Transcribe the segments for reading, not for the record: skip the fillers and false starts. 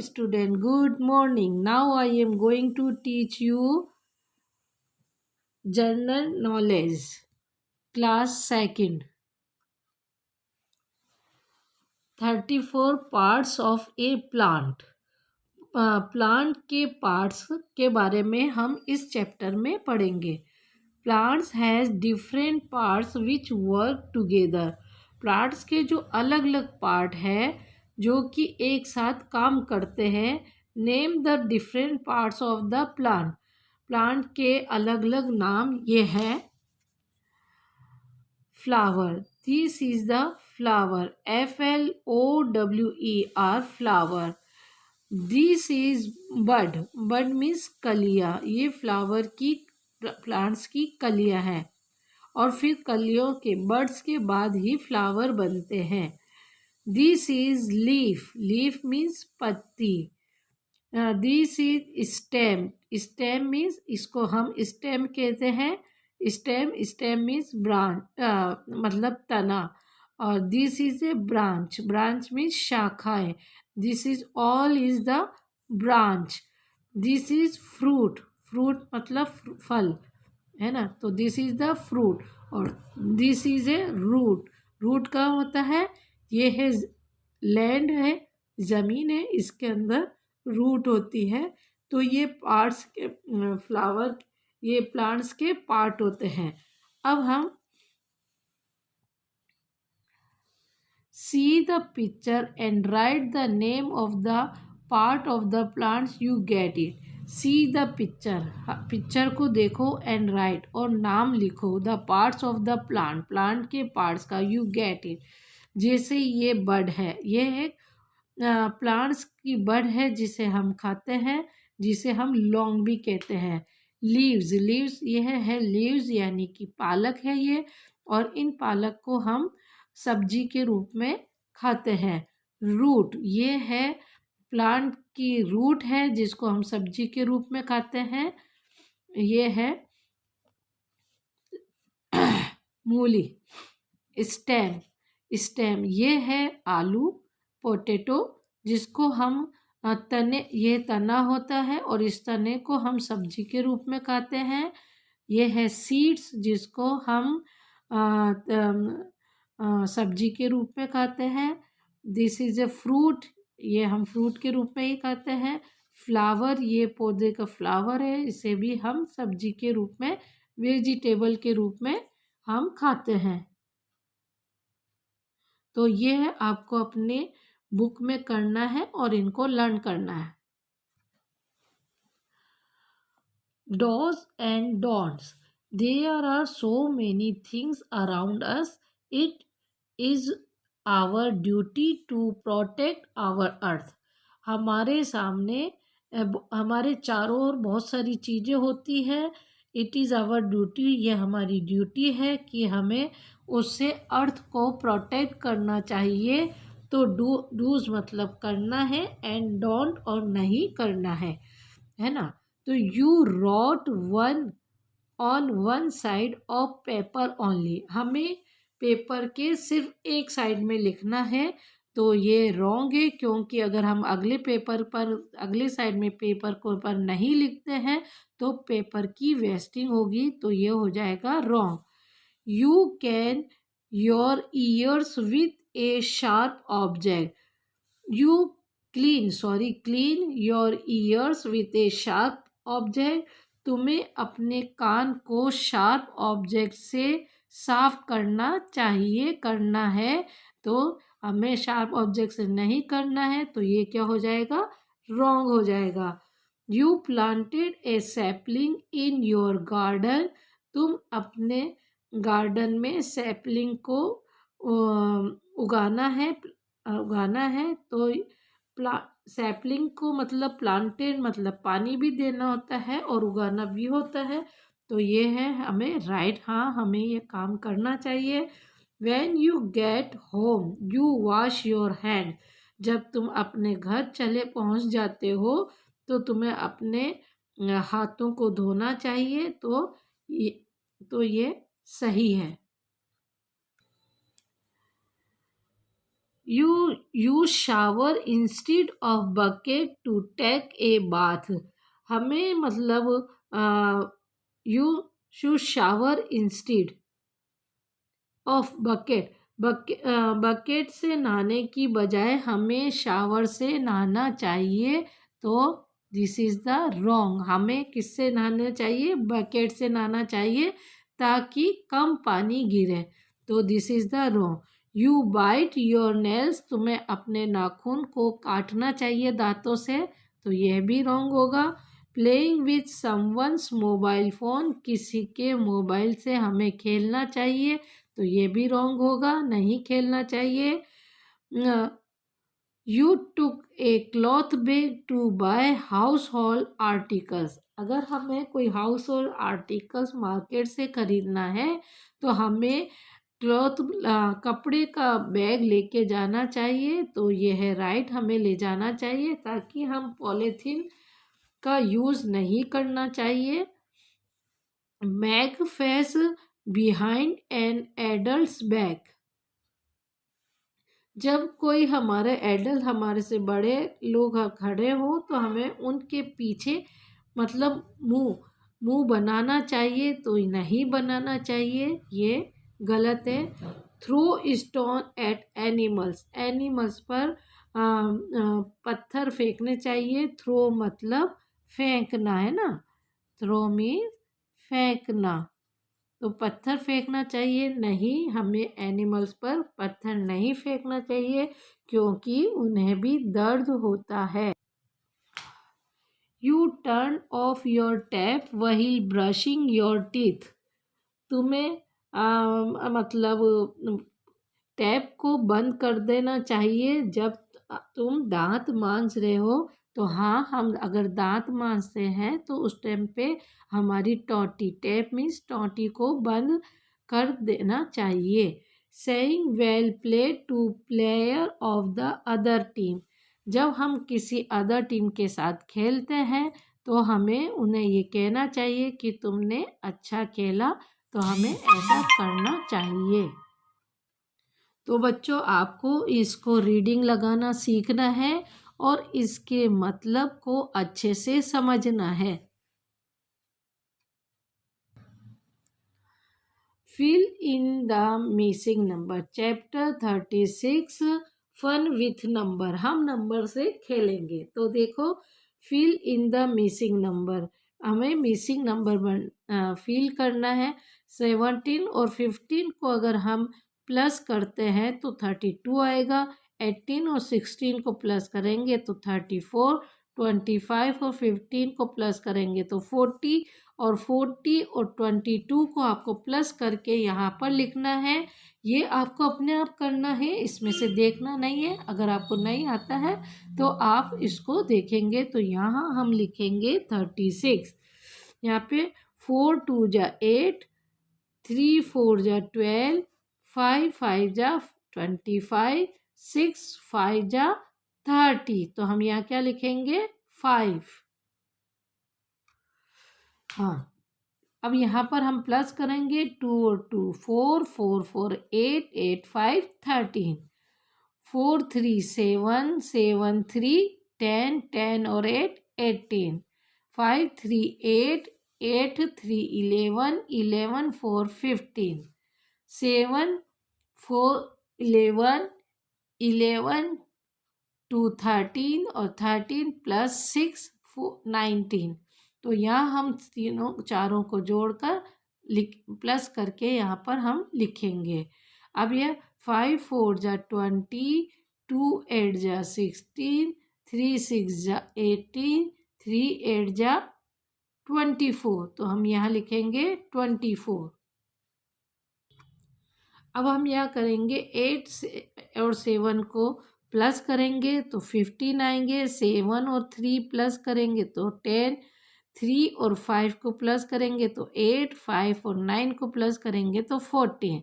student, good morning. Now I am going to teach you general knowledge, class second. 34 parts of a plant. Plant के parts के बारे में हम इस chapter में पढ़ेंगे. Plants has different parts which work together. Plants के जो अलग अलग पार्ट है जो कि एक साथ काम करते हैं. Name the different parts of the plant. Plant के अलग अलग नाम ये है. Flower, this is the flower, FLOWER, flower. This is bud, bud means कलियाँ. ये फ्लावर की प्लांट्स की कलियाँ हैं और फिर कलियों के बर्ड्स के बाद ही फ्लावर बनते हैं. This is leaf, leaf means पत्ती. This is stem, stem means इसको हम स्टेम कहते हैं. स्टेम, स्टेम मीन्स ब्रांच, मतलब तना. और this is a branch, branch means शाखाएं. This is all is the branch. This is fruit, fruit मतलब फल है ना. तो दिस इज द फ्रूट. और this is a root, root का होता है ये है लैंड है, ज़मीन है, इसके अंदर रूट होती है. तो ये पार्ट्स के फ्लावर, ये प्लांट्स के पार्ट होते हैं. अब हम see the picture and write the name of the part of the plants you get it. See the picture, picture को देखो and write और नाम लिखो. the parts of the plant, plant के पार्ट्स का. you get it. जैसे ये बड है, ये एक प्लांट्स की बड है जिसे हम खाते हैं, जिसे हम लौंग भी कहते हैं. लीव्स, लीव्स यह है लीव्स यानी कि पालक है ये. और इन पालक को हम सब्जी के रूप में खाते हैं. रूट, ये है प्लांट की रूट है जिसको हम सब्जी के रूप में खाते हैं. ये है मूली. स्टेम, स्टेम ये है आलू, पोटैटो, जिसको हम तने, ये तना होता है और इस तने को हम सब्जी के रूप में खाते हैं. ये है सीड्स जिसको हम सब्जी के रूप में खाते हैं. दिस इज ए फ्रूट, ये हम फ्रूट के रूप में ही खाते हैं. फ्लावर, ये पौधे का फ्लावर है, इसे भी हम सब्जी के रूप में, वेजिटेबल के रूप में हम खाते हैं. तो ये आपको अपने बुक में करना है और इनको लर्न करना है. Do's and don'ts. There are so many things around us. It is our duty to protect our earth. हमारे सामने हमारे चारों ओर बहुत सारी चीज़ें होती हैं. इट इज़ आवर ड्यूटी, ये हमारी ड्यूटी है कि हमें उससे अर्थ को प्रोटेक्ट करना चाहिए. तो डूज मतलब करना है एंड डोंट और नहीं करना है ना. तो you wrote one on one side of paper only. हमें पेपर के सिर्फ एक साइड में लिखना है. तो ये रॉन्ग है क्योंकि अगर हम अगले पेपर पर, अगले साइड में पेपर को पर नहीं लिखते हैं तो पेपर की वेस्टिंग होगी. तो ये हो जाएगा wrong. You can your ears with A sharp object. You clean your ears with A sharp object. तुम्हें अपने कान को शार्प ऑब्जेक्ट से साफ करना चाहिए, करना है. तो हमें शार्प ऑब्जेक्ट से नहीं करना है, तो ये क्या हो जाएगा, रॉन्ग हो जाएगा. You planted A sapling in your garden. तुम अपने गार्डन में सैपलिंग को उगाना है. तो सैपलिंग को मतलब प्लांटेड मतलब पानी भी देना होता है और उगाना भी होता है. तो ये है हमें राइट, हाँ हमें ये काम करना चाहिए. When you get home, you wash your hand. जब तुम अपने घर चले पहुंच जाते हो तो तुम्हें अपने हाथों को धोना चाहिए. तो ये सही है. You use shower instead of bucket to take a bath. हमें मतलब you use shower instead of bucket. Bucket से नहाने की बजाय हमें शावर से नहाना चाहिए। तो दिस इज़ द रॉन्ग। हमें किससे नहाना चाहिए? बकेट से नहाना चाहिए ताकि कम पानी गिरे। तो this is the wrong. You bite your nails. तुम्हें अपने नाखून को काटना चाहिए दांतों से। तो यह भी रॉन्ग होगा। Playing with someone's mobile phone. किसी के मोबाइल से हमें खेलना चाहिए। तो ये भी रॉन्ग होगा, नहीं खेलना चाहिए। You took a cloth bag to buy household articles. अगर हमें कोई हाउस होल्ड आर्टिकल्स मार्केट से खरीदना है तो हमें क्लॉथ कपड़े का बैग लेके जाना चाहिए। तो ये है राइट, हमें ले जाना चाहिए ताकि हम पॉलीथीन का यूज़ नहीं करना चाहिए। Make face behind an adult's back. जब कोई हमारे एडल्ट हमारे से बड़े लोग खड़े हो तो हमें उनके पीछे मतलब मुंह मुंह बनाना चाहिए। तो नहीं बनाना चाहिए, ये गलत है। Throw stone at animals. Animals पर पत्थर फेंकने चाहिए। थ्रो मतलब फेंकना है ना, थ्रो मीन्स फेंकना। तो पत्थर फेंकना चाहिए नहीं, हमें एनिमल्स पर पत्थर नहीं फेंकना चाहिए क्योंकि उन्हें भी दर्द होता है। U turn off your tap while brushing your teeth. तुम्हें मतलब टैप को बंद कर देना चाहिए जब तुम दांत मांज रहे हो। तो हाँ, हम अगर दांत मांजते हैं तो उस टाइम पे हमारी टोटी, टैप मीन्स टोटी को बंद कर देना चाहिए। Saying well played to player of the other team. जब हम किसी अदर टीम के साथ खेलते हैं तो हमें उन्हें ये कहना चाहिए कि तुमने अच्छा खेला। तो हमें ऐसा करना चाहिए। तो बच्चों, आपको इसको रीडिंग लगाना सीखना है और इसके मतलब को अच्छे से समझना है। Fill in the missing number. Chapter 36 fun with number. हम नंबर से खेलेंगे। तो देखो, fill in the missing number. हमें मिसिंग नंबर फिल करना है। 17 और 15 को अगर हम प्लस करते हैं तो 32 आएगा। 18 और 16 को प्लस करेंगे तो 34। 25 और 15 को प्लस करेंगे तो 40। और 40 और 22 को आपको प्लस करके यहाँ पर लिखना है। ये आपको अपने आप करना है, इसमें से देखना नहीं है। अगर आपको नहीं आता है तो आप इसको देखेंगे। तो यहाँ हम लिखेंगे 36। यहाँ पे 4 2 जा 8, 3 4 जा 12, 5 5 जा 25, 6 5 जा 30। तो हम यहाँ क्या लिखेंगे? 5। हाँ, अब यहाँ पर हम प्लस करेंगे। 2 और 2 4, 4 4 8, 8 5 13, 4 3 7, 7 3 10, 10 और 8 18, 5 3 8, 8 3 11, 11 4 15, 7 4 11, 11 2 13 और 13 प्लस 6 19। तो यहाँ हम तीनों चारों को जोड़कर प्लस करके यहाँ पर हम लिखेंगे। अब यह 5 4 जा 20, 2 8 जा 16, 3 6 जा 18, 3 8 जा 24। तो हम यहाँ लिखेंगे 24। अब हम यहाँ करेंगे 8 और 7 को प्लस करेंगे तो 15 आएंगे। 7 और 3 प्लस करेंगे तो 10, 3 और 5 को प्लस करेंगे तो 8, 5 और 9 को प्लस करेंगे तो 14,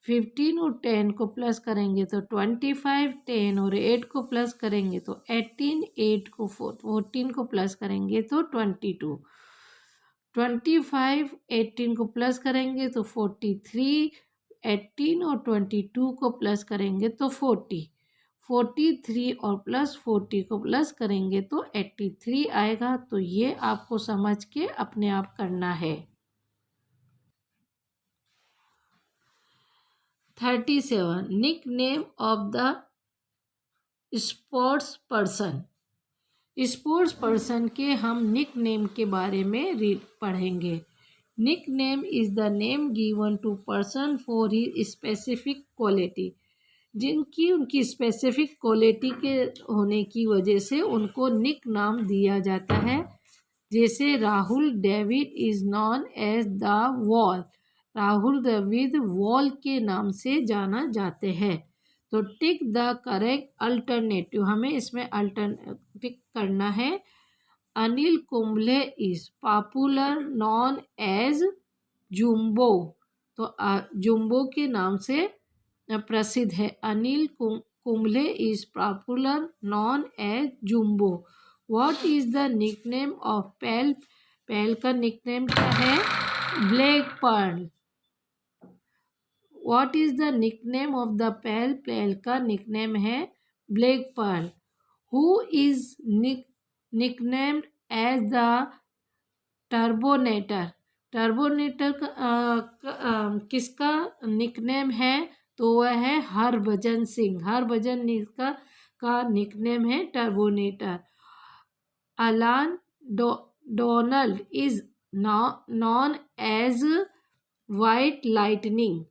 15 और 10 को प्लस करेंगे तो 25, 10 और 8 को प्लस करेंगे तो 18, 8 को 14 को प्लस करेंगे तो 22, 25 18 को प्लस करेंगे तो 43, 18 और 22 को प्लस करेंगे तो 40, 43 और प्लस 40 को प्लस करेंगे तो 83 आएगा। तो ये आपको समझ के अपने आप करना है। 37 nickname of the sports person. Sports person के हम निक नेम के बारे में पढ़ेंगे। Nickname is the name given to person for his specific quality. जिनकी उनकी स्पेसिफिक क्वालिटी के होने की वजह से उनको निक नाम दिया जाता है। जैसे Rahul David is known as the wall. Rahul David wall के नाम से जाना जाते हैं। तो टिक द करेक्ट अल्टरनेटिव, हमें इसमें टिक करना है। Anil Kumble is popular known as jumbo. तो जुम्बो के नाम से प्रसिद्ध है। Anil Kumble is popular known as jumbo. What is the nickname of Pele. Pele का निकनेम क्या है? Black pearl. What is the nickname of the Pele. Pele का निकनेम है black pearl. Who is nicknamed as the turbonator. Turbonator किसका nickname है? तो वह है हरभजन सिंह। हरभजन का निकनेम है turbonator. Allan Donald is known as white lightning.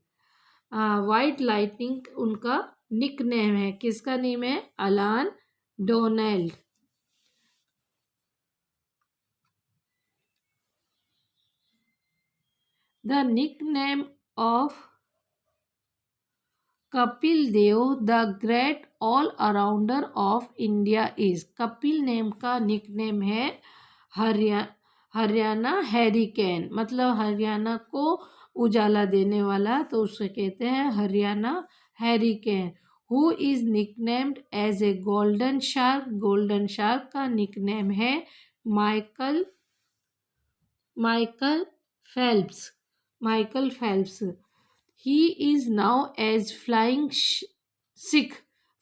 White lightning उनका निकनेम है। किसका नेम है? Allan Donald. The nickname of Kapil Dev the great all rounder of India is. Kapil name का निकनेम है हरियाणा हैरिकेन। मतलब हरियाणा को उजाला देने वाला, तो उसे कहते हैं Haryana hurricane. Who is nicknamed as a golden shark. Golden shark का निकनेम है Michael Phelps. Michael Phelps. He is known as flying Sikh.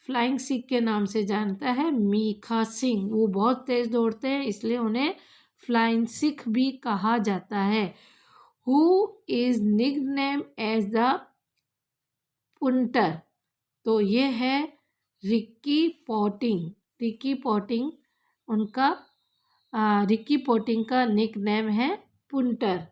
Flying Sikh के नाम से जानता है मीखा सिंह। वो बहुत तेज दौड़ते हैं, इसलिए उन्हें फ्लाइंग सिख भी कहा जाता है। Who is nickname as the punter. तो ये है रिकी पॉटिंग। रिकी पॉटिंग उनका रिकी पॉटिंग का निकनेम है punter.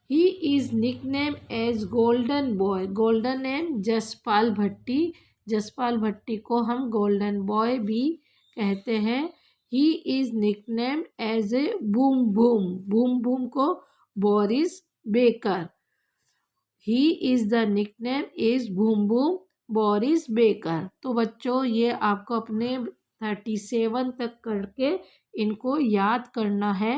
He is nickname as golden boy. Golden name Jaspal Bhatti. Jaspal Bhatti को हम गोल्डन बॉय भी कहते हैं। He is nickname as a boom boom. Boom boom को Boris Becker. He is the nickname is boom boom Boris Becker. तो बच्चों ये आपको अपने 37 तक करके इनको याद करना है।